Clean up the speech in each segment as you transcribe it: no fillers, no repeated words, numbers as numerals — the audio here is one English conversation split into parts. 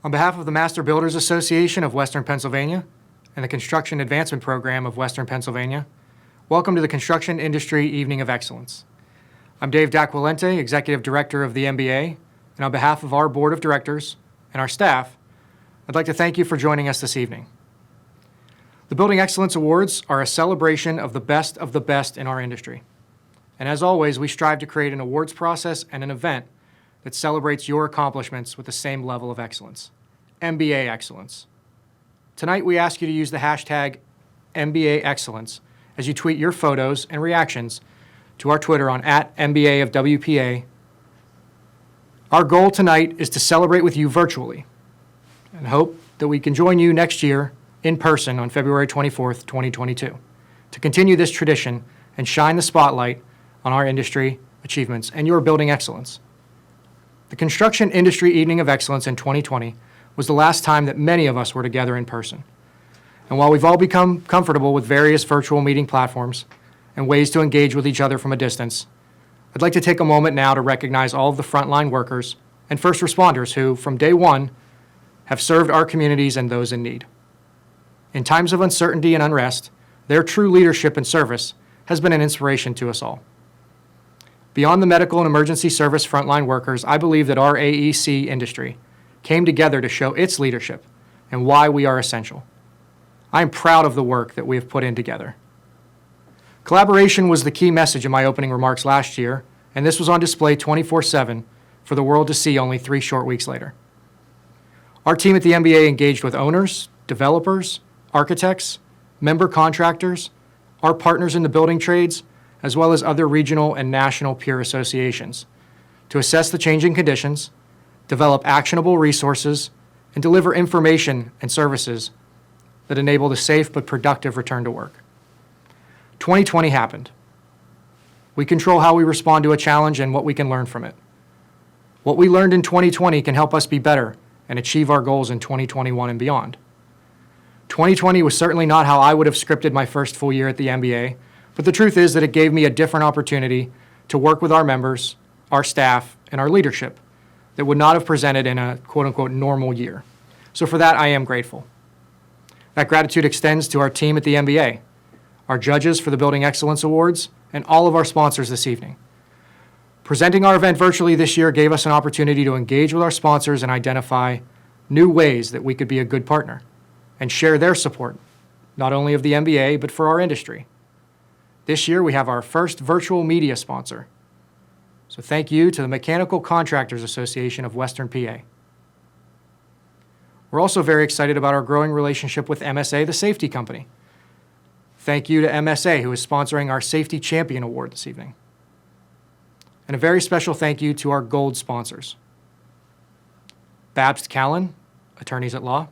On behalf of the Master Builders Association of Western Pennsylvania and the Construction Advancement Program of Western Pennsylvania, welcome to the Construction Industry Evening of Excellence. I'm Dave D'Aquilente, Executive Director of the MBA, and on behalf of our Board of Directors and our staff, I'd like to thank you for joining us this evening. The Building Excellence Awards are a celebration of the best in our industry. And as always, we strive to create an awards process and an event that celebrates your accomplishments with the same level of excellence, MBA excellence. Tonight, we ask you to use the hashtag MBA Excellence as you tweet your photos and reactions to our Twitter on @MBA of WPA. Our goal tonight is to celebrate with you virtually and hope that we can join you next year in person on February 24th, 2022, to continue this tradition and shine the spotlight on our industry achievements and your building excellence. The Construction Industry Evening of Excellence in 2020 was the last time that many of us were together in person. And while we've all become comfortable with various virtual meeting platforms and ways to engage with each other from a distance, I'd like to take a moment now to recognize all of the frontline workers and first responders who, from day one, have served our communities and those in need. In times of uncertainty and unrest, their true leadership and service has been an inspiration to us all. Beyond the medical and emergency service frontline workers, I believe that our AEC industry came together to show its leadership and why we are essential. I am proud of the work that we have put in together. Collaboration was the key message in my opening remarks last year, and this was on display 24/7 for the world to see only 3 short weeks later. Our team at the MBA engaged with owners, developers, architects, member contractors, our partners in the building trades, as well as other regional and national peer associations to assess the changing conditions, develop actionable resources, and deliver information and services that enable the safe but productive return to work. 2020 happened. We control how we respond to a challenge and what we can learn from it. What we learned in 2020 can help us be better and achieve our goals in 2021 and beyond. 2020 was certainly not how I would have scripted my first full year at the MBA, but the truth is that it gave me a different opportunity to work with our members, our staff, and our leadership that would not have presented in a quote-unquote normal year. So for that, I am grateful. That gratitude extends to our team at the MBA, our judges for the Building Excellence Awards, and all of our sponsors this evening. Presenting our event virtually this year gave us an opportunity to engage with our sponsors and identify new ways that we could be a good partner and share their support, not only of the MBA, but for our industry. This year, we have our first virtual media sponsor. So thank you to the Mechanical Contractors Association of Western PA. We're also very excited about our growing relationship with MSA, the safety company. Thank you to MSA, who is sponsoring our Safety Champion Award this evening. And a very special thank you to our gold sponsors. Babst Calland, attorneys at law.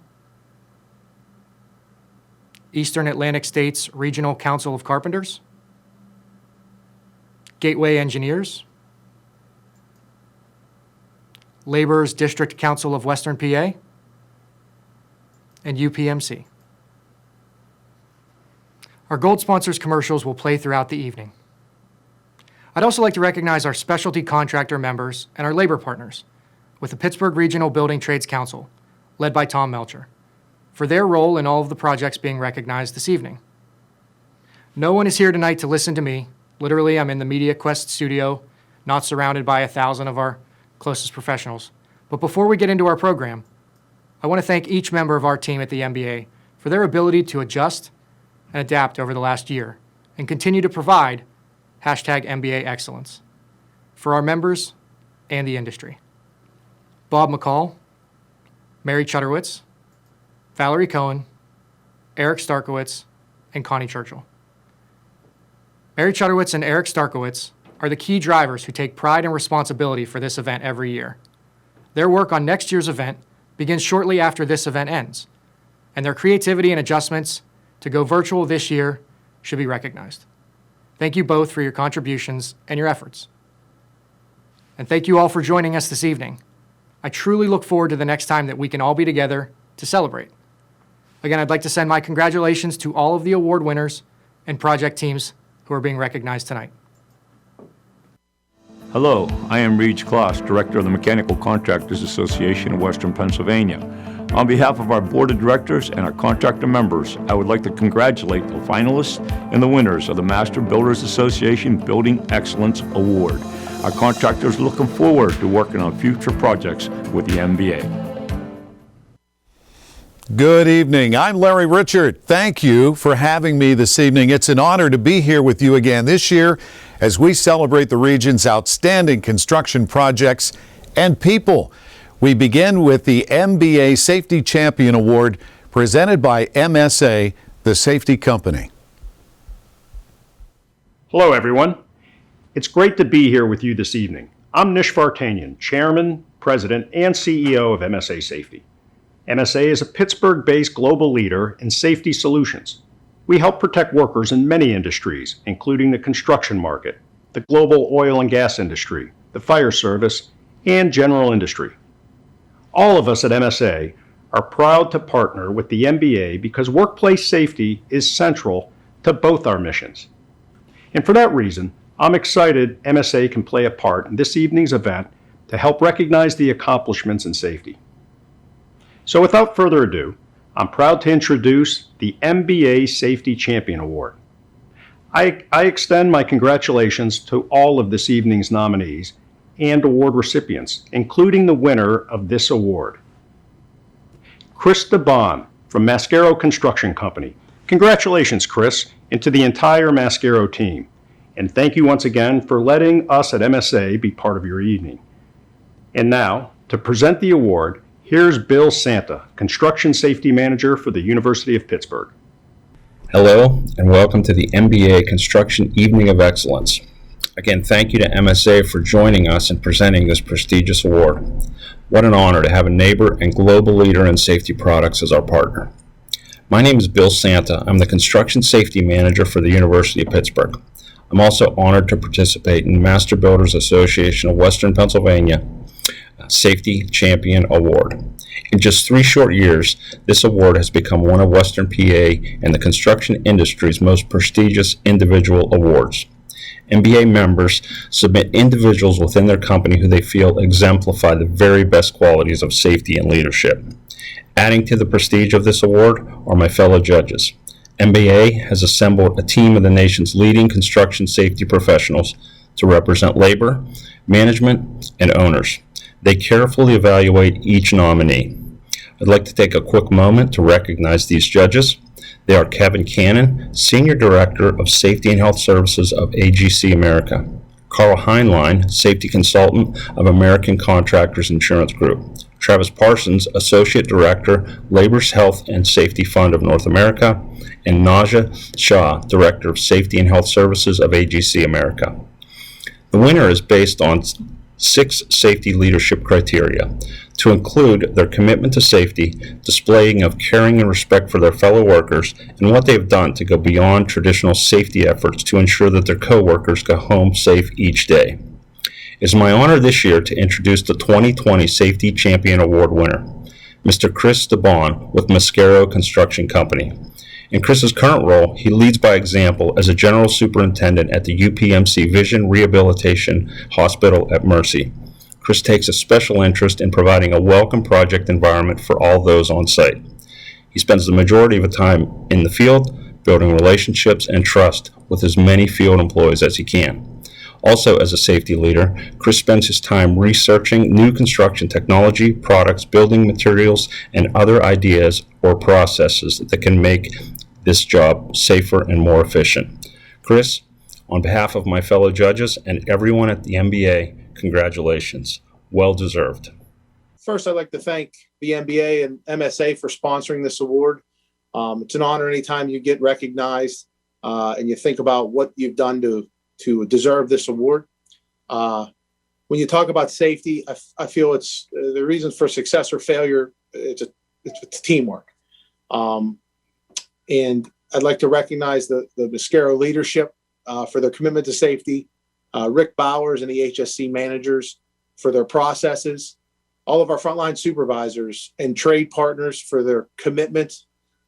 Eastern Atlantic States Regional Council of Carpenters. Gateway Engineers. Laborers District Council of Western PA. And UPMC. Our gold sponsors commercials will play throughout the evening. I'd also like to recognize our specialty contractor members and our labor partners with the Pittsburgh Regional Building Trades Council, led by Tom Melcher, for their role in all of the projects being recognized this evening. No one is here tonight to listen to me. Literally, I'm in the Media Quest studio, not surrounded by 1,000 of our closest professionals. But before we get into our program, I want to thank each member of our team at the MBA for their ability to adjust and adapt over the last year and continue to provide #MBA Excellence for our members and the industry. Bob McCall, Mary Chudderwitz, Valerie Cohen, Eric Starkowitz, and Connie Churchill. Mary Chudderwitz and Eric Starkowitz are the key drivers who take pride and responsibility for this event every year. Their work on next year's event begins shortly after this event ends, and their creativity and adjustments to go virtual this year should be recognized. Thank you both for your contributions and your efforts. And thank you all for joining us this evening. I truly look forward to the next time that we can all be together to celebrate. Again, I'd like to send my congratulations to all of the award winners and project teams who are being recognized tonight. Hello, I am Reed Kloss, Director of the Mechanical Contractors Association of Western Pennsylvania. On behalf of our Board of Directors and our contractor members, I would like to congratulate the finalists and the winners of the Master Builders Association Building Excellence Award. Our contractors are looking forward to working on future projects with the MBA. Good evening. I'm Larry Richard. Thank you for having me this evening. It's an honor to be here with you again this year as we celebrate the region's outstanding construction projects and people. We begin with the MBA Safety Champion Award presented by MSA, the safety company. Hello, everyone. It's great to be here with you this evening. I'm Nish Vartanian, Chairman, President, and CEO of MSA Safety. MSA is a Pittsburgh-based global leader in safety solutions. We help protect workers in many industries, including the construction market, the global oil and gas industry, the fire service, and general industry. All of us at MSA are proud to partner with the MBA because workplace safety is central to both our missions. And for that reason, I'm excited MSA can play a part in this evening's event to help recognize the accomplishments in safety. So without further ado, I'm proud to introduce the MBA Safety Champion Award. I extend my congratulations to all of this evening's nominees and award recipients, including the winner of this award. Chris DeBon from Mascaro Construction Company. Congratulations, Chris, and to the entire Mascaro team. And thank you once again for letting us at MSA be part of your evening. And now, to present the award, here's Bill Santa, Construction Safety Manager for the University of Pittsburgh. Hello, and welcome to the MBA Construction Evening of Excellence. Again, thank you to MSA for joining us in presenting this prestigious award. What an honor to have a neighbor and global leader in safety products as our partner. My name is Bill Santa. I'm the Construction Safety Manager for the University of Pittsburgh. I'm also honored to participate in the Master Builders Association of Western Pennsylvania Safety Champion Award. In just 3 short years, this award has become one of Western PA and the construction industry's most prestigious individual awards. MBA members submit individuals within their company who they feel exemplify the very best qualities of safety and leadership. Adding to the prestige of this award are my fellow judges. MBA has assembled a team of the nation's leading construction safety professionals to represent labor, management, and owners. They carefully evaluate each nominee. I'd like to take a quick moment to recognize these judges. They are Kevin Cannon, Senior Director of Safety and Health Services of AGC America, Carl Heinlein, Safety Consultant of American Contractors Insurance Group, Travis Parsons, Associate Director, Labor's Health and Safety Fund of North America, and Naja Shah, Director of Safety and Health Services of AGC America. The winner is based on 6 safety leadership criteria, to include their commitment to safety, displaying of caring and respect for their fellow workers, and what they've done to go beyond traditional safety efforts to ensure that their co-workers go home safe each day. It is my honor this year to introduce the 2020 Safety Champion Award winner, Mr. Chris DeBon with Mascaro Construction Company. In Chris's current role, he leads by example as a general superintendent at the UPMC Vision Rehabilitation Hospital at Mercy. Chris takes a special interest in providing a welcome project environment for all those on site. He spends the majority of the time in the field, building relationships and trust with as many field employees as he can. Also, as a safety leader, Chris spends his time researching new construction technology, products, building materials, and other ideas or processes that can make this job safer and more efficient. Chris, on behalf of my fellow judges and everyone at the MBA, congratulations. Well deserved. First, I'd like to thank the MBA and MSA for sponsoring this award. It's an honor anytime you get recognized and you think about what you've done to deserve this award. When you talk about safety, I feel it's the reasons for success or failure. It's teamwork. And I'd like to recognize the Mascaro leadership for their commitment to safety, Rick Bowers and the HSC managers for their processes, all of our frontline supervisors and trade partners for their commitment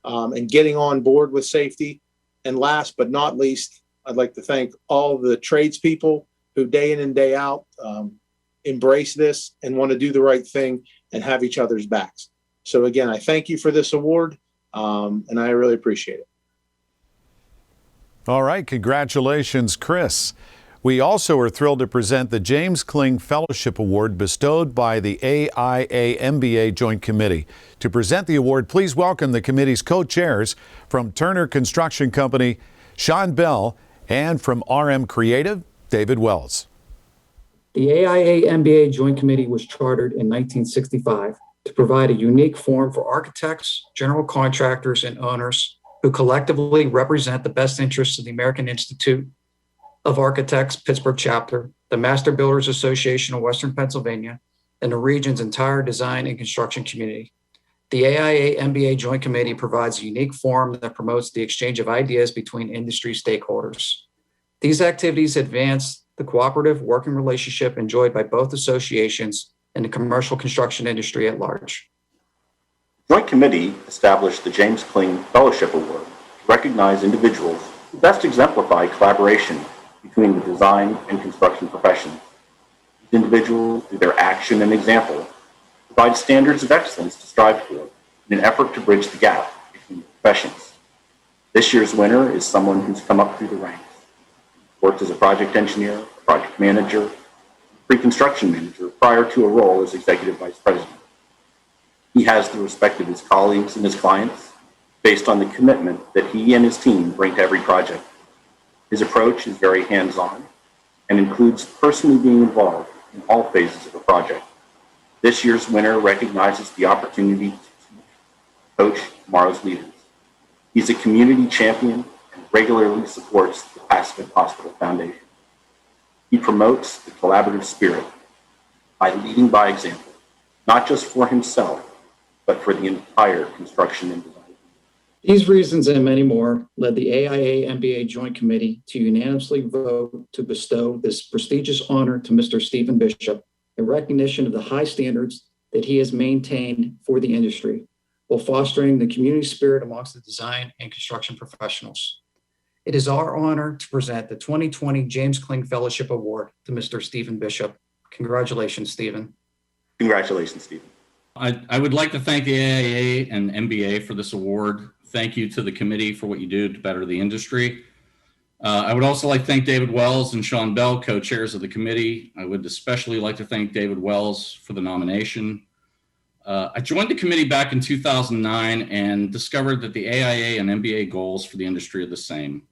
and getting on board with safety. And last but not least, I'd like to thank all the tradespeople who day in and day out embrace this and want to do the right thing and have each other's backs. So again, I thank you for this award, and I really appreciate it. All right, congratulations, Chris. We also are thrilled to present the James Kling Fellowship Award bestowed by the AIA-MBA Joint Committee. To present the award, please welcome the committee's co-chairs from Turner Construction Company, Sean Bell, and from RM Creative, David Wells. The AIA-MBA Joint Committee was chartered in 1965 to provide a unique forum for architects, general contractors, and owners who collectively represent the best interests of the American Institute of Architects Pittsburgh chapter, the Master Builders Association of Western Pennsylvania, and the region's entire design and construction community. The AIA-MBA Joint Committee provides a unique forum that promotes the exchange of ideas between industry stakeholders. These activities advance the cooperative working relationship enjoyed by both associations and the commercial construction industry at large. The Joint Committee established the James Kling Fellowship Award to recognize individuals who best exemplify collaboration between the design and construction professions. These individuals, through their action and example, provide standards of excellence to strive for in an effort to bridge the gap between the professions. This year's winner is someone who's come up through the ranks, worked as a project engineer, a project manager, pre-construction manager prior to a role as executive vice president. He has the respect of his colleagues and his clients based on the commitment that he and his team bring to every project. His approach is very hands-on and includes personally being involved in all phases of a project. This year's winner recognizes the opportunity to coach tomorrow's leaders. He's a community champion and regularly supports the Pacific Hospital Foundation. He promotes the collaborative spirit by leading by example, not just for himself, but for the entire construction and design. These reasons and many more led the AIA-MBA Joint Committee to unanimously vote to bestow this prestigious honor to Mr. Stephen Bishop in recognition of the high standards that he has maintained for the industry while fostering the community spirit amongst the design and construction professionals. It is our honor to present the 2020 James Kling Fellowship Award to Mr. Stephen Bishop. Congratulations, Stephen. Congratulations, Stephen. I would like to thank the AIA and MBA for this award. Thank you to the committee for what you do to better the industry. I would also like to thank David Wells and Sean Bell, co-chairs of the committee. I would especially like to thank David Wells for the nomination. I joined the committee back in 2009 and discovered that the AIA and MBA goals for the industry are the same.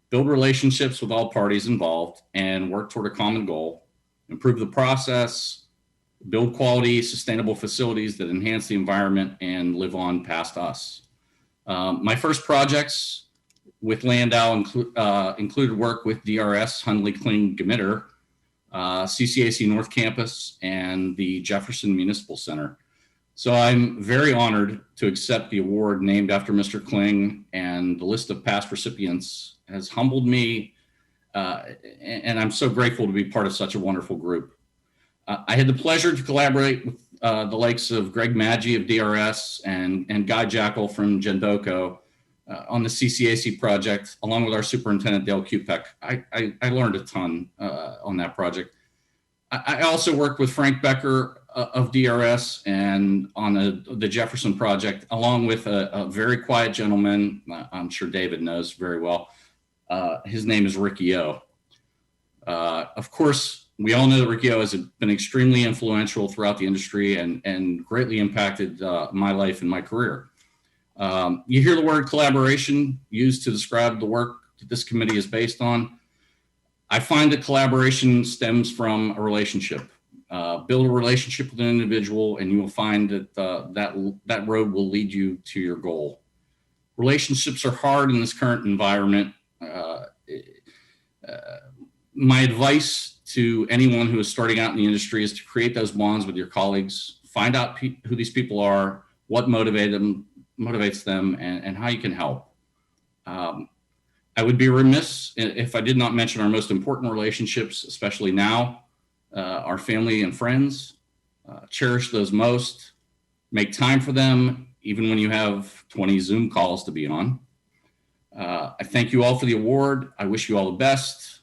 Build relationships with all parties involved and work toward a common goal, improve the process, build quality, sustainable facilities that enhance the environment and live on past us. My first projects with Landau included work with DRS, Hundley Kling Gemitter, CCAC North Campus, and the Jefferson Municipal Center. So I'm very honored to accept the award named after Mr. Kling, and the list of past recipients has humbled me, and I'm so grateful to be part of such a wonderful group. I had the pleasure to collaborate with the likes of Greg Maggi of DRS and Guy Jackal from Gendoco on the CCAC project, along with our superintendent, Dale Kupek. I learned a ton on that project. I also worked with Frank Becker of DRS and on the Jefferson project, along with a very quiet gentleman I'm sure David knows very well. His name is Ricky O. Of course, we all know that Ricky O has been extremely influential throughout the industry and greatly impacted my life and my career. You hear the word collaboration used to describe the work that this committee is based on. I find that collaboration stems from a relationship. Build a relationship with an individual and you will find that that road will lead you to your goal. Relationships are hard in this current environment. My advice to anyone who is starting out in the industry is to create those bonds with your colleagues, find out who these people are, what motivates them, and how you can help. I would be remiss if I did not mention our most important relationships, especially now, our family and friends. Cherish those most, make time for them, even when you have 20 Zoom calls to be on. I thank you all for the award. I wish you all the best.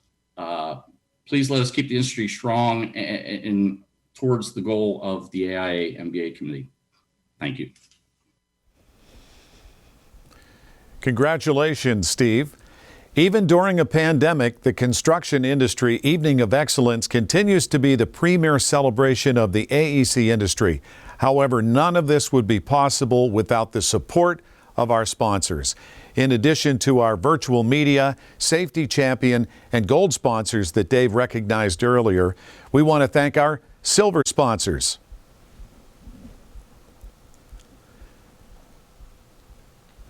Please let us keep the industry strong and towards the goal of the AIA MBA committee. Thank you. Congratulations, Steve. Even during a pandemic, the construction industry Evening of Excellence continues to be the premier celebration of the AEC industry. However, none of this would be possible without the support of our sponsors. In addition to our virtual media, safety champion, and gold sponsors that Dave recognized earlier, we want to thank our silver sponsors.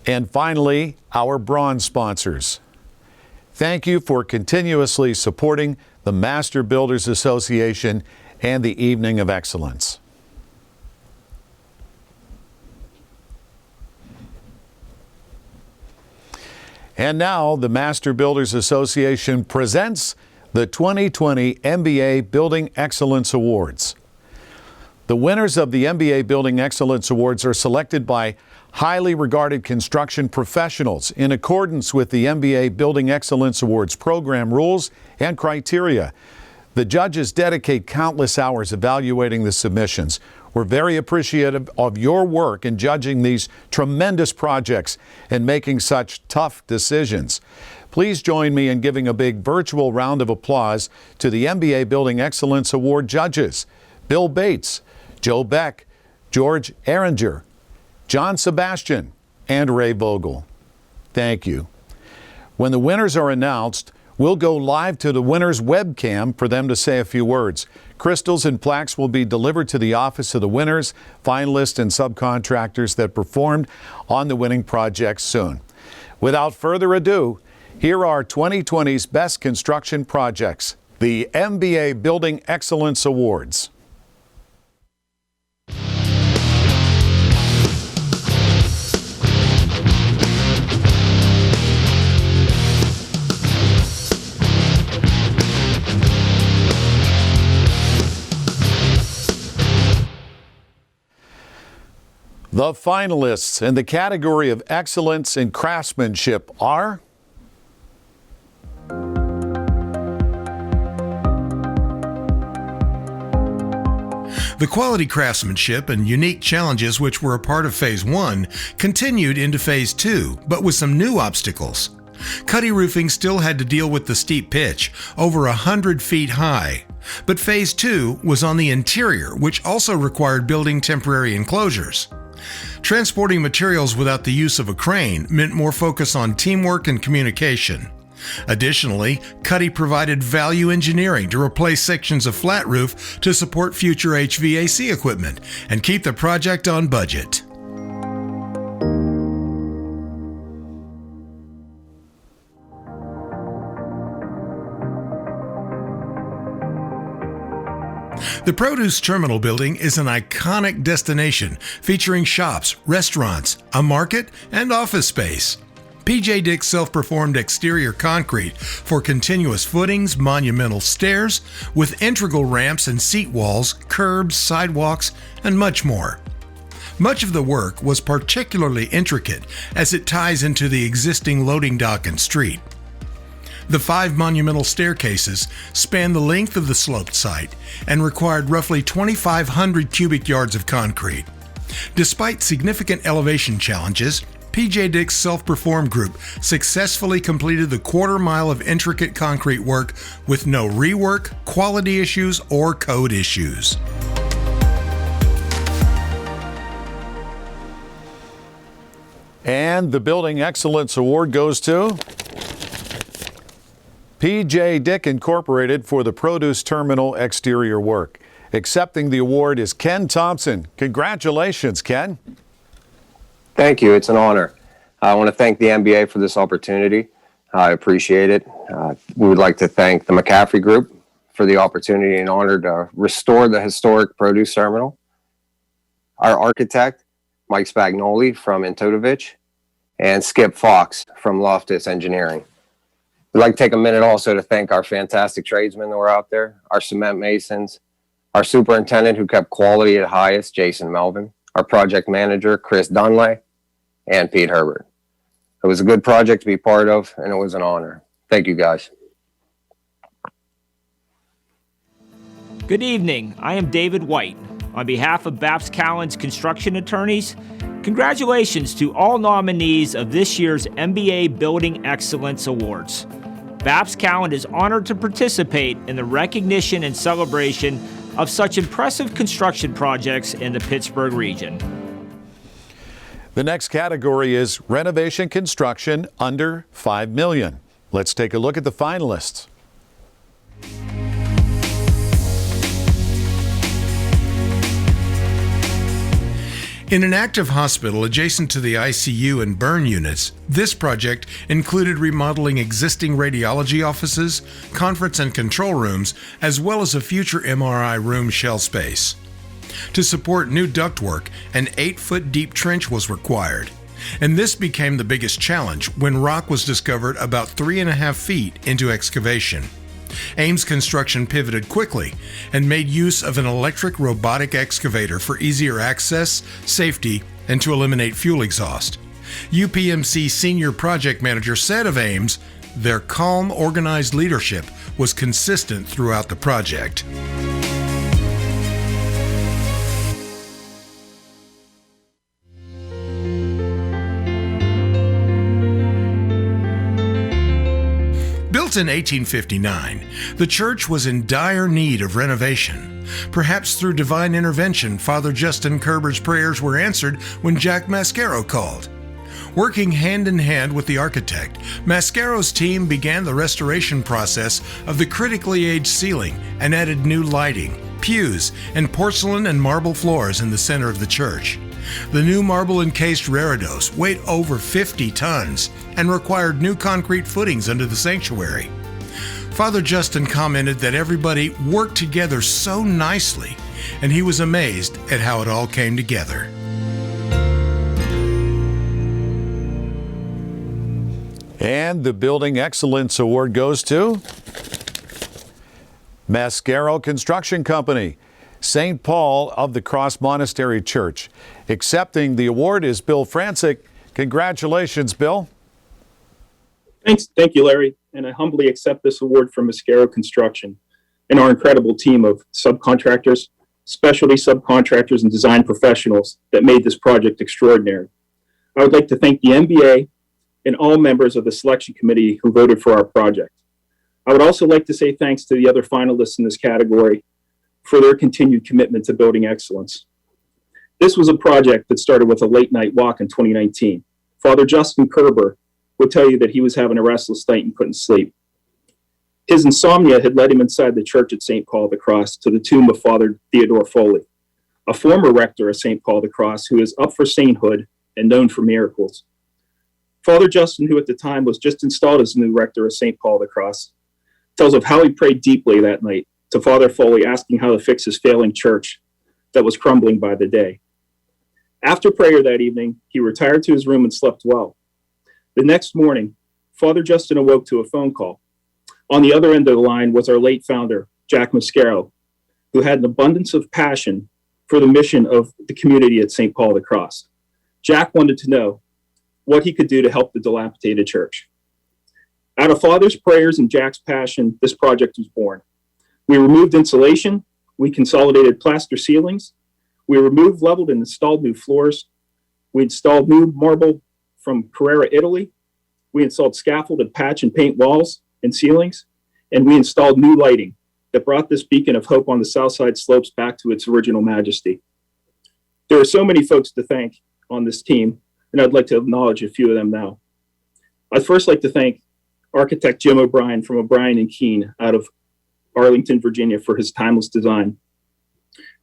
And finally, our bronze sponsors. Thank you for continuously supporting the Master Builders Association and the Evening of Excellence. And now the Master Builders Association presents the 2020 MBA Building Excellence Awards. The winners of the MBA Building Excellence Awards are selected by highly regarded construction professionals in accordance with the MBA Building Excellence Awards program rules and criteria. The judges dedicate countless hours evaluating the submissions. We're very appreciative of your work in judging these tremendous projects and making such tough decisions. Please join me in giving a big virtual round of applause to the MBA Building Excellence Award judges: Bill Bates, Joe Beck, George Erringer, John Sebastian, and Ray Vogel. Thank you. When the winners are announced, we'll go live to the winner's webcam for them to say a few words. Crystals and plaques will be delivered to the office of the winners, finalists, and subcontractors that performed on the winning projects soon. Without further ado, here are 2020's best construction projects, the MBA Building Excellence Awards. The finalists in the category of excellence in craftsmanship are the quality craftsmanship and unique challenges which were a part of Phase 1 continued into Phase 2, but with some new obstacles. Cuddy roofing still had to deal with the steep pitch, over 100 feet high. But Phase 2 was on the interior, which also required building temporary enclosures. Transporting materials without the use of a crane meant more focus on teamwork and communication. Additionally, Cuddy provided value engineering to replace sections of flat roof to support future HVAC equipment and keep the project on budget. The Produce Terminal building is an iconic destination featuring shops, restaurants, a market, and office space. P.J. Dick's self-performed exterior concrete for continuous footings, monumental stairs, with integral ramps and seat walls, curbs, sidewalks, and much more. Much of the work was particularly intricate as it ties into the existing loading dock and street. The 5 monumental staircases span the length of the sloped site and required roughly 2,500 cubic yards of concrete. Despite significant elevation challenges, P.J. Dick's self-performed group successfully completed the quarter-mile of intricate concrete work with no rework, quality issues, or code issues. And the Building Excellence Award goes to P.J. Dick Incorporated for the Produce Terminal exterior work. Accepting the award is Ken Thompson. Congratulations, Ken. Thank you. It's an honor. I want to thank the MBA for this opportunity. I appreciate it. We would like to thank the McCaffrey Group for the opportunity and honor to restore the historic produce terminal. Our architect, Mike Spagnoli from Intotovich, and Skip Fox from Loftus Engineering. We'd like to take a minute also to thank our fantastic tradesmen that were out there, our cement masons, our superintendent who kept quality at highest, Jason Melvin, our project manager, Chris Dunlay, and Pete Herbert. It was a good project to be part of, and it was an honor. Thank you, guys. Good evening. I am David White. On behalf of Babst Calland's construction attorneys, congratulations to all nominees of this year's MBA Building Excellence Awards. Babst Calland is honored to participate in the recognition and celebration of such impressive construction projects in the Pittsburgh region. The next category is renovation construction under $5 million. Let's take a look at the finalists. In an active hospital adjacent to the ICU and burn units, this project included remodeling existing radiology offices, conference and control rooms, as well as a future MRI room shell space. To support new ductwork, an 8-foot deep trench was required, and this became the biggest challenge when rock was discovered about 3.5 feet into excavation. Ames Construction pivoted quickly and made use of an electric robotic excavator for easier access, safety, and to eliminate fuel exhaust. UPMC Senior Project Manager said of Ames, their calm, organized leadership was consistent throughout the project. Built in 1859, the church was in dire need of renovation. Perhaps through divine intervention, Father Justin Kerber's prayers were answered when Jack Mascaro called. Working hand in hand with the architect, Mascaro's team began the restoration process of the critically aged ceiling and added new lighting, pews, and porcelain and marble floors in the center of the church. The new marble-encased reredos weighed over 50 tons and required new concrete footings under the sanctuary. Father Justin commented that everybody worked together so nicely, and he was amazed at how it all came together. And the Building Excellence Award goes to Mascaro Construction Company, St. Paul of the Cross Monastery Church. Accepting the award is Bill Francic. Congratulations, Bill. Thank you, Larry. And I humbly accept this award from Mascaro Construction and our incredible team of subcontractors, specialty subcontractors, and design professionals that made this project extraordinary. I would like to thank the MBA and all members of the selection committee who voted for our project. I would also like to say thanks to the other finalists in this category for their continued commitment to building excellence. This was a project that started with a late night walk in 2019. Father Justin Kerber would tell you that he was having a restless night and couldn't sleep. His insomnia had led him inside the church at St. Paul of the Cross to the tomb of Father Theodore Foley, a former rector of St. Paul of the Cross who is up for sainthood and known for miracles. Father Justin, who at the time was just installed as the new rector of St. Paul of the Cross, tells of how he prayed deeply that night to Father Foley, asking how to fix his failing church that was crumbling by the day. After prayer that evening, he retired to his room and slept well. The next morning, Father Justin awoke to a phone call. On the other end of the line was our late founder, Jack Mascaro, who had an abundance of passion for the mission of the community at St. Paul of the Cross. Jack wanted to know what he could do to help the dilapidated church. Out of Father's prayers and Jack's passion, this project was born. We removed insulation, we consolidated plaster ceilings, we removed, leveled, and installed new floors. We installed new marble from Carrara, Italy. We installed scaffolded patch and paint walls and ceilings, and we installed new lighting that brought this beacon of hope on the south side slopes back to its original majesty. There are so many folks to thank on this team, and I'd like to acknowledge a few of them now. I'd first like to thank architect Jim O'Brien from O'Brien and Keene out of Arlington, Virginia, for his timeless design.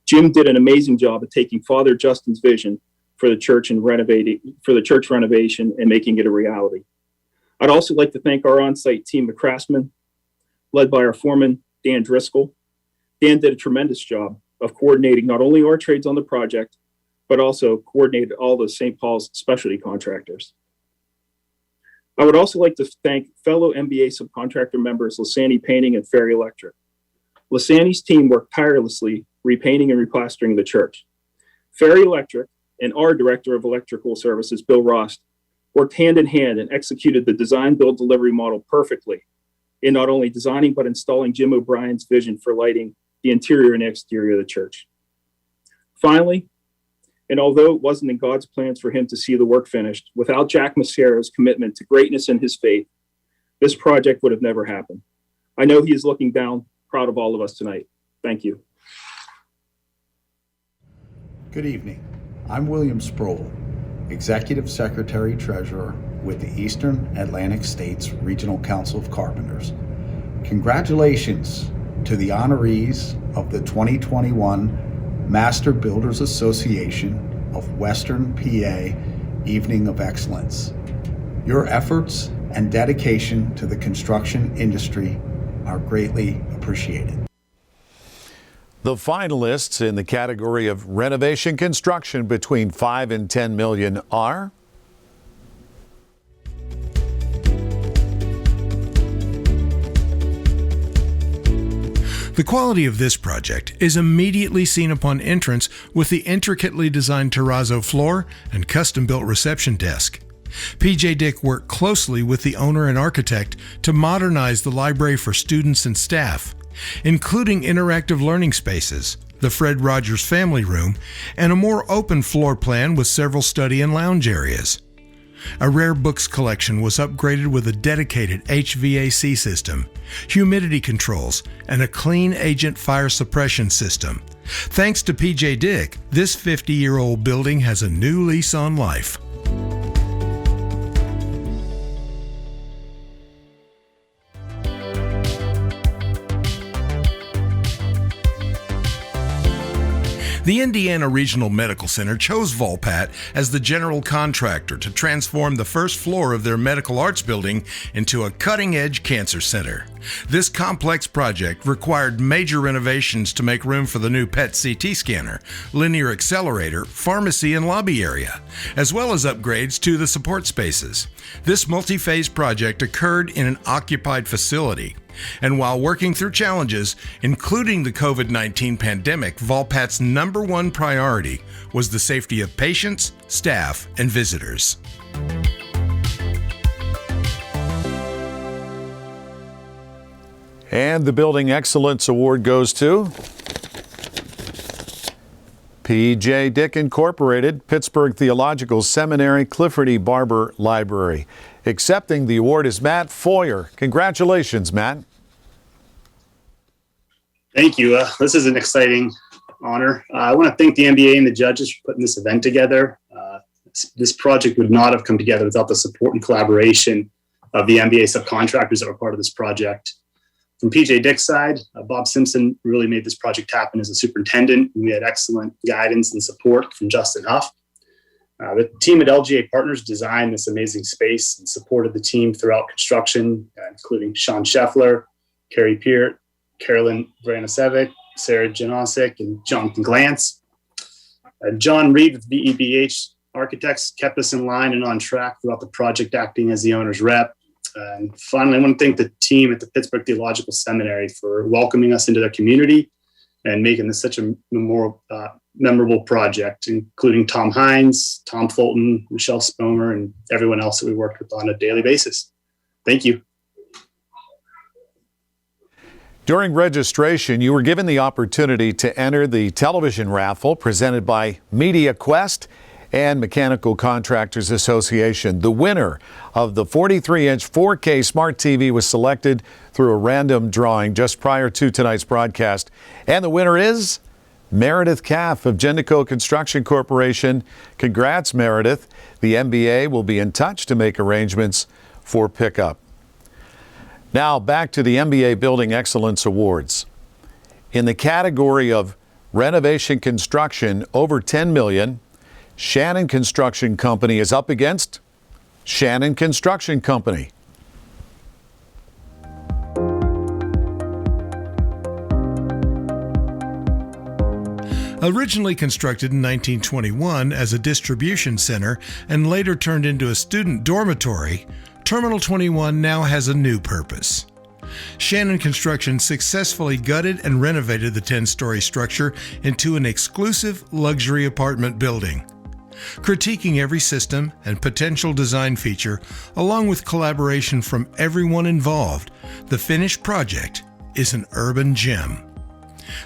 Jim did an amazing job of taking Father Justin's vision for the church and church renovation and making it a reality. I'd also like to thank our on-site team of craftsmen, led by our foreman, Dan Driscoll. Dan did a tremendous job of coordinating not only our trades on the project, but also coordinated all the St. Paul's specialty contractors. I would also like to thank fellow MBA subcontractor members, Lasani Painting and Ferry Electric. Lasani's team worked tirelessly repainting and replastering the church. Ferry Electric and our Director of Electrical Services, Bill Rost, worked hand in hand and executed the design, build, delivery model perfectly in not only designing, but installing Jim O'Brien's vision for lighting the interior and exterior of the church. Finally, and although it wasn't in God's plans for him to see the work finished, without Jack Mascaro's commitment to greatness and his faith, this project would have never happened. I know he is looking down, proud of all of us tonight. Thank you. Good evening. I'm William Sproul, Executive Secretary Treasurer with the Eastern Atlantic States Regional Council of Carpenters. Congratulations to the honorees of the 2021 Master Builders Association of Western PA Evening of Excellence. Your efforts and dedication to the construction industry are greatly appreciated. The finalists in the category of renovation construction between 5 and 10 million are The quality of this project is immediately seen upon entrance with the intricately designed terrazzo floor and custom-built reception desk. PJ Dick worked closely with the owner and architect to modernize the library for students and staff, including interactive learning spaces, the Fred Rogers family room, and a more open floor plan with several study and lounge areas. A rare books collection was upgraded with a dedicated HVAC system, humidity controls, and a clean agent fire suppression system. Thanks to PJ Dick, this 50-year-old building has a new lease on life. The Indiana Regional Medical Center chose Volpat as the general contractor to transform the first floor of their medical arts building into a cutting-edge cancer center. This complex project required major renovations to make room for the new PET CT scanner, linear accelerator, pharmacy, and lobby area, as well as upgrades to the support spaces. This multi-phase project occurred in an occupied facility. And while working through challenges, including the COVID-19 pandemic, Volpat's number one priority was the safety of patients, staff, and visitors. And the Building Excellence Award goes to PJ Dick Incorporated, Pittsburgh Theological Seminary, Clifford E. Barber Library. Accepting the award is Matt Foyer. Congratulations, Matt. Thank you. This is an exciting honor. I want to thank the NBA and the judges for putting this event together. This project would not have come together without the support and collaboration of the NBA subcontractors that were part of this project. From PJ Dick's side, Bob Simpson really made this project happen as a superintendent. We had excellent guidance and support from Justin Huff. The team at LGA Partners designed this amazing space and supported the team throughout construction, including Sean Scheffler, Carrie Peart, Carolyn Vranasevic, Sarah Janosik, and Jonathan Glantz. John Reed with VEBH Architects kept us in line and on track throughout the project, acting as the owner's rep. And finally, I want to thank the team at the Pittsburgh Theological Seminary for welcoming us into their community and making this such a memorable project, including Tom Hines, Tom Fulton, Michelle Spomer, and everyone else that we worked with on a daily basis. Thank you. During registration, you were given the opportunity to enter the television raffle presented by Media Quest and Mechanical Contractors Association. The winner of the 43-inch 4K Smart TV was selected through a random drawing just prior to tonight's broadcast. And the winner is Meredith Caff of Gendico Construction Corporation. Congrats, Meredith. The MBA will be in touch to make arrangements for pickup. Now back to the MBA Building Excellence Awards. In the category of renovation construction over $10 million, Shannon Construction Company is up against Shannon Construction Company. Originally constructed in 1921 as a distribution center and later turned into a student dormitory, Terminal 21 now has a new purpose. Shannon Construction successfully gutted and renovated the 10-story structure into an exclusive luxury apartment building. Critiquing every system and potential design feature, along with collaboration from everyone involved, the finished project is an urban gem.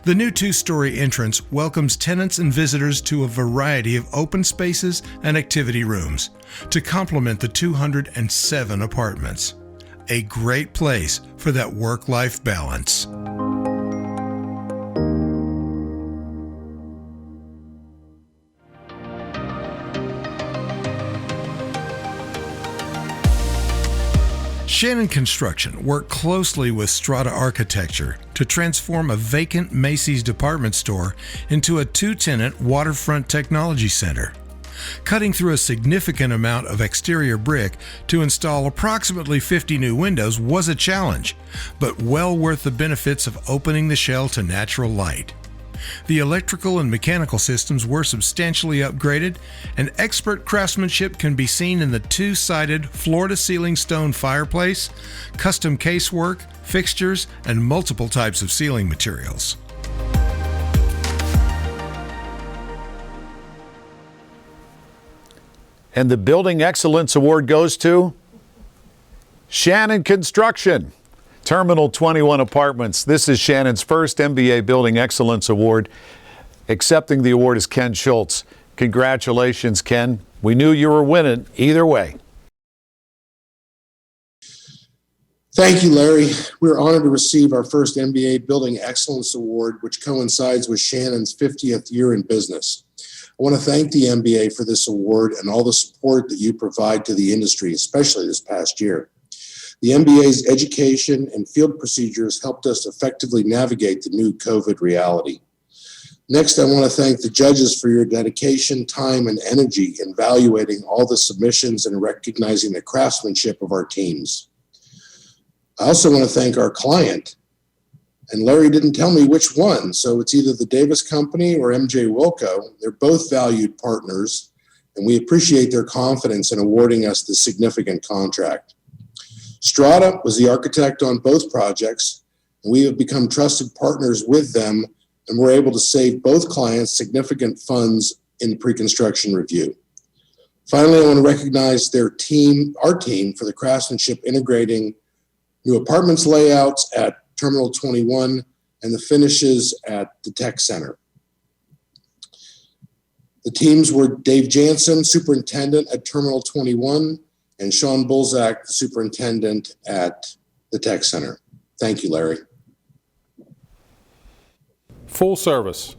The new two-story entrance welcomes tenants and visitors to a variety of open spaces and activity rooms to complement the 207 apartments. A great place for that work-life balance. Shannon Construction worked closely with Strata Architecture to transform a vacant Macy's department store into a two-tenant waterfront technology center. Cutting through a significant amount of exterior brick to install approximately 50 new windows was a challenge, but well worth the benefits of opening the shell to natural light. The electrical and mechanical systems were substantially upgraded, and expert craftsmanship can be seen in the two-sided floor-to-ceiling stone fireplace, custom casework, fixtures, and multiple types of ceiling materials. And the Building Excellence Award goes to Shannon Construction. Terminal 21 Apartments. This is Shannon's first MBA Building Excellence Award. Accepting the award is Ken Schultz. Congratulations, Ken. We knew you were winning either way. Thank you, Larry. We're honored to receive our first MBA Building Excellence Award, which coincides with Shannon's 50th year in business. I want to thank the MBA for this award and all the support that you provide to the industry, especially this past year. The MBA's education and field procedures helped us effectively navigate the new COVID reality. Next, I want to thank the judges for your dedication, time, and energy in evaluating all the submissions and recognizing the craftsmanship of our teams. I also want to thank our client, and Larry didn't tell me which one, so it's either the Davis Company or MJ Wilco. They're both valued partners, and we appreciate their confidence in awarding us this significant contract. Strata was the architect on both projects, and we have become trusted partners with them, and we're able to save both clients significant funds in the pre-construction review. Finally, I want to recognize our team, for the craftsmanship integrating new apartments layouts at Terminal 21 and the finishes at the Tech Center. The teams were Dave Jansen, superintendent at Terminal 21, and Sean Bulzak, the superintendent at the Tech Center. Thank you, Larry. Full service.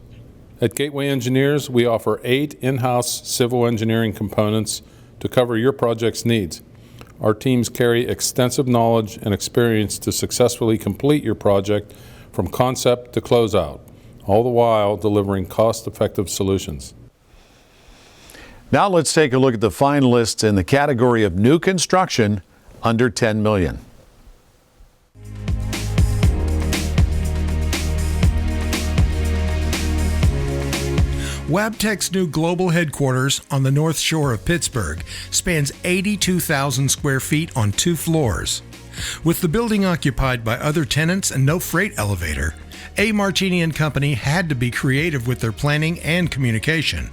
At Gateway Engineers, we offer 8 in-house civil engineering components to cover your project's needs. Our teams carry extensive knowledge and experience to successfully complete your project from concept to closeout, all the while delivering cost-effective solutions. Now let's take a look at the finalists in the category of new construction under $10 million. Wabtec's new global headquarters on the North Shore of Pittsburgh spans 82,000 square feet on 2 floors. With the building occupied by other tenants and no freight elevator, A. Martini & Company had to be creative with their planning and communication.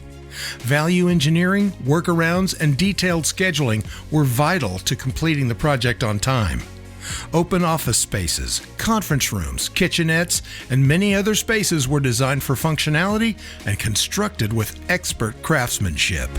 Value engineering, workarounds, and detailed scheduling were vital to completing the project on time. Open office spaces, conference rooms, kitchenettes, and many other spaces were designed for functionality and constructed with expert craftsmanship.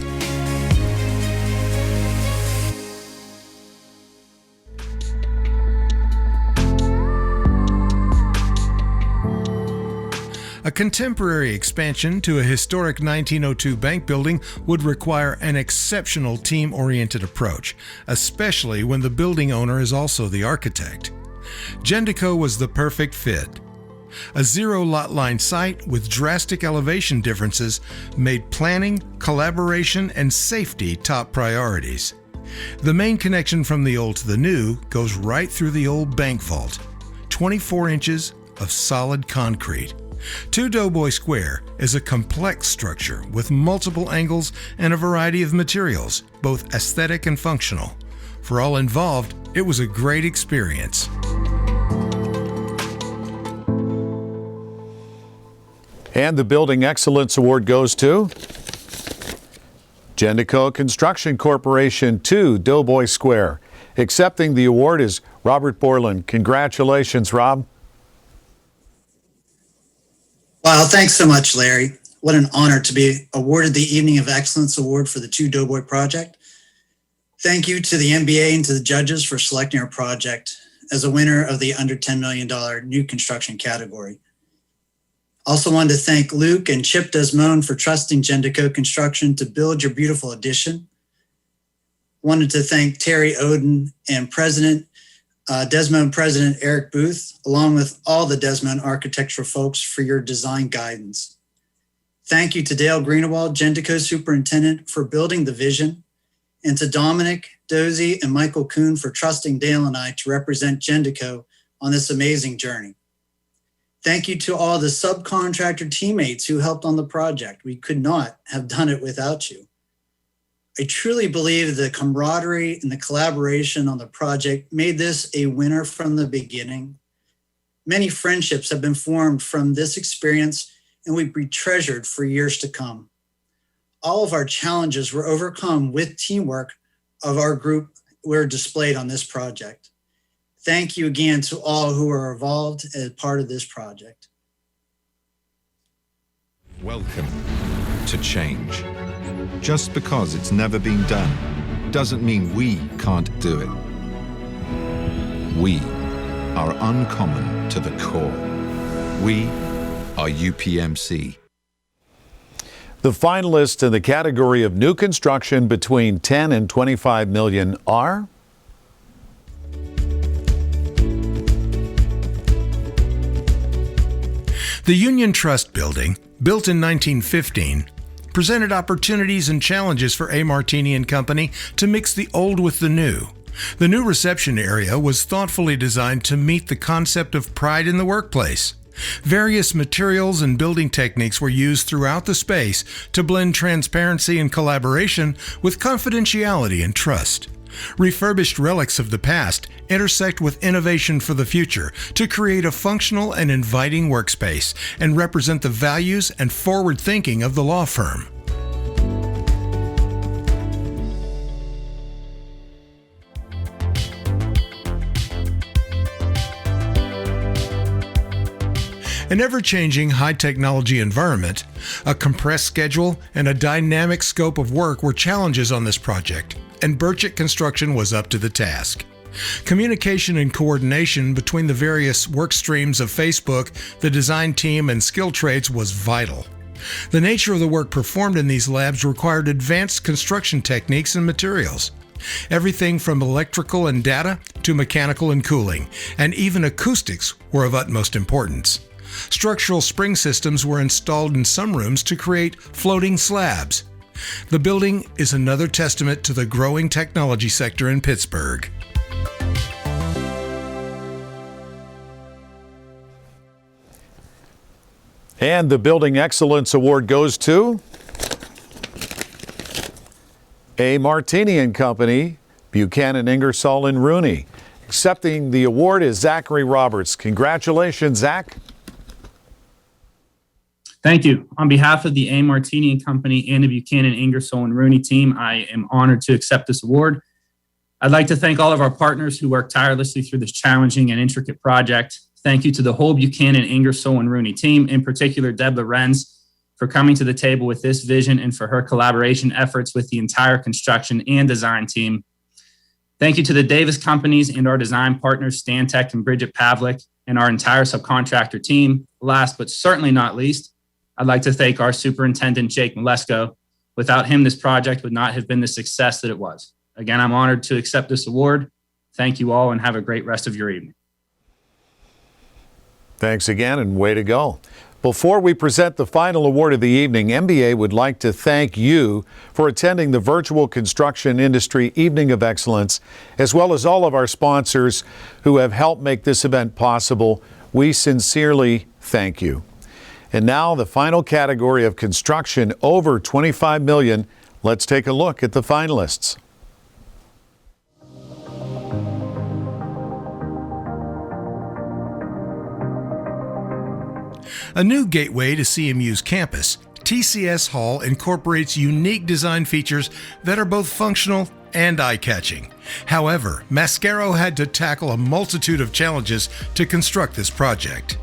A contemporary expansion to a historic 1902 bank building would require an exceptional team-oriented approach, especially when the building owner is also the architect. Gendico was the perfect fit. A zero-lot line site with drastic elevation differences made planning, collaboration, and safety top priorities. The main connection from the old to the new goes right through the old bank vault, 24 inches of solid concrete. 2 Doughboy Square is a complex structure with multiple angles and a variety of materials, both aesthetic and functional. For all involved, it was a great experience. And the Building Excellence Award goes to Gendico Construction Corporation, 2 Doughboy Square. Accepting the award is Robert Borland. Congratulations, Rob. Wow, thanks so much, Larry. What an honor to be awarded the Evening of Excellence Award for the Two Doughboy Project. Thank you to the MBA and to the judges for selecting our project as a winner of the under $10 million new construction category. Also wanted to thank Luke and Chip Desmond for trusting Gendico Construction to build your beautiful addition. Wanted to thank Terry Oden and Desmond President Eric Booth, along with all the Desmond architectural folks for your design guidance. Thank you to Dale Greenewald, Gendico Superintendent, for building the vision, and to Dominic, Dozie, and Michael Kuhn for trusting Dale and I to represent Gendico on this amazing journey. Thank you to all the subcontractor teammates who helped on the project. We could not have done it without you. I truly believe the camaraderie and the collaboration on the project made this a winner from the beginning. Many friendships have been formed from this experience and will be treasured for years to come. All of our challenges were overcome with teamwork of our group were displayed on this project. Thank you again to all who are involved as part of this project. Welcome to change. Just because it's never been done doesn't mean we can't do it. We are uncommon to the core. We are UPMC. The finalists in the category of new construction between 10 and 25 million are the Union Trust Building, built in 1915, presented opportunities and challenges for A. Martini and Company to mix the old with the new. The new reception area was thoughtfully designed to meet the concept of pride in the workplace. Various materials and building techniques were used throughout the space to blend transparency and collaboration with confidentiality and trust. Refurbished relics of the past intersect with innovation for the future to create a functional and inviting workspace and represent the values and forward thinking of the law firm. An ever-changing high-technology environment, a compressed schedule, and a dynamic scope of work were challenges on this project, and Burchett Construction was up to the task. Communication and coordination between the various work streams of Facebook, the design team, and skilled trades was vital. The nature of the work performed in these labs required advanced construction techniques and materials. Everything from electrical and data to mechanical and cooling, and even acoustics were of utmost importance. Structural spring systems were installed in some rooms to create floating slabs. The building is another testament to the growing technology sector in Pittsburgh. And the Building Excellence Award goes to A. Martini and Company, Buchanan, Ingersoll, and Rooney. Accepting the award is Zachary Roberts. Congratulations, Zach. Thank you. On behalf of the A. Martini and Company and the Buchanan, Ingersoll, and Rooney team, I am honored to accept this award. I'd like to thank all of our partners who worked tirelessly through this challenging and intricate project. Thank you to the whole Buchanan, Ingersoll, and Rooney team, in particular Deb Lorenz, for coming to the table with this vision and for her collaboration efforts with the entire construction and design team. Thank you to the Davis companies and our design partners, Stantec and Bridget Pavlik, and our entire subcontractor team. Last but certainly not least, I'd like to thank our superintendent, Jake Malesko. Without him, this project would not have been the success that it was. Again, I'm honored to accept this award. Thank you all and have a great rest of your evening. Thanks again and way to go. Before we present the final award of the evening, MBA would like to thank you for attending the Virtual Construction Industry Evening of Excellence, as well as all of our sponsors who have helped make this event possible. We sincerely thank you. And now the final category of construction over $25 million. Let's take a look at the finalists. A new gateway to CMU's campus, TCS Hall incorporates unique design features that are both functional and eye-catching. However, Mascaro had to tackle a multitude of challenges to construct this project.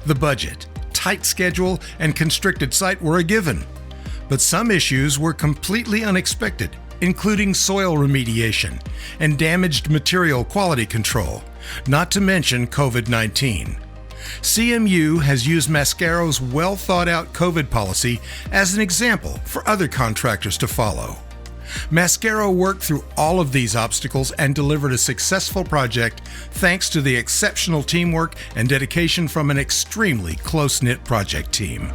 The budget, tight schedule and constricted site were a given. But some issues were completely unexpected, including soil remediation and damaged material quality control, not to mention COVID-19. CMU has used Mascaro's well-thought-out COVID policy as an example for other contractors to follow. Mascaro worked through all of these obstacles and delivered a successful project thanks to the exceptional teamwork and dedication from an extremely close-knit project team.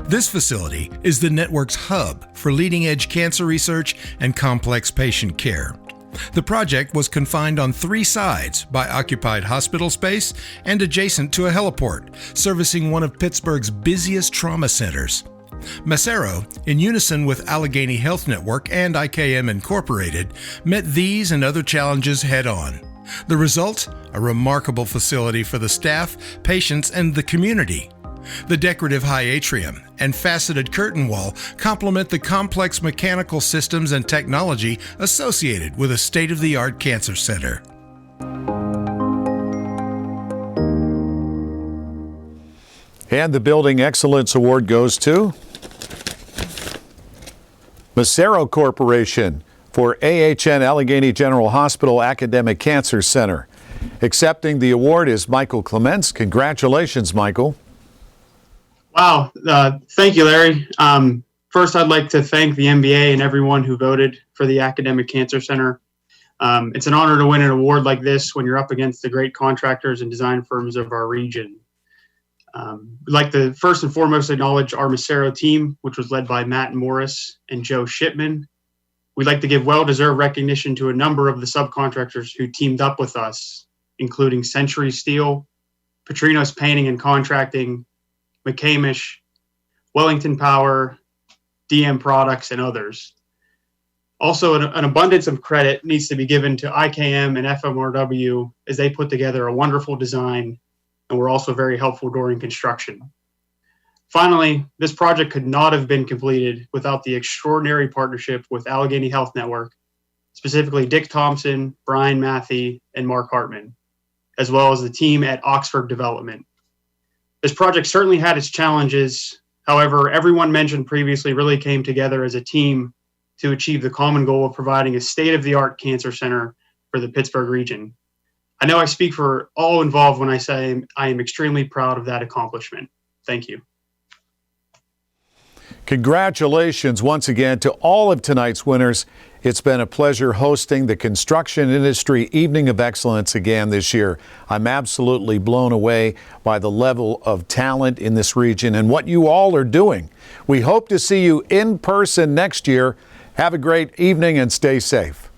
This facility is the network's hub for leading-edge cancer research and complex patient care. The project was confined on 3 sides by occupied hospital space and adjacent to a heliport, servicing one of Pittsburgh's busiest trauma centers. Mascaro, in unison with Allegheny Health Network and IKM Incorporated, met these and other challenges head-on. The result? A remarkable facility for the staff, patients, and the community. The decorative high atrium and faceted curtain wall complement the complex mechanical systems and technology associated with a state-of-the-art cancer center. And the Building Excellence Award goes to Mascaro Corporation for AHN Allegheny General Hospital Academic Cancer Center. Accepting the award is Michael Clements. Congratulations, Michael. Wow. Thank you, Larry. First, I'd like to thank the MBA and everyone who voted for the Academic Cancer Center. It's an honor to win an award like this when you're up against the great contractors and design firms of our region. We'd like to first and foremost acknowledge our Mascaro team, which was led by Matt Morris and Joe Shipman. We'd like to give well-deserved recognition to a number of the subcontractors who teamed up with us, including Century Steel, Petrinos Painting and Contracting, McCamish, Wellington Power, DM Products, and others. Also, an abundance of credit needs to be given to IKM and FMRW as they put together a wonderful design and were also very helpful during construction. Finally, this project could not have been completed without the extraordinary partnership with Allegheny Health Network, specifically Dick Thompson, Brian Matthey, and Mark Hartman, as well as the team at Oxford Development. This project certainly had its challenges. However, everyone mentioned previously really came together as a team to achieve the common goal of providing a state-of-the-art cancer center for the Pittsburgh region. I know I speak for all involved when I say I am extremely proud of that accomplishment. Thank you. Congratulations once again to all of tonight's winners. It's been a pleasure hosting the Construction Industry Evening of Excellence again this year. I'm absolutely blown away by the level of talent in this region and what you all are doing. We hope to see you in person next year. Have a great evening and stay safe.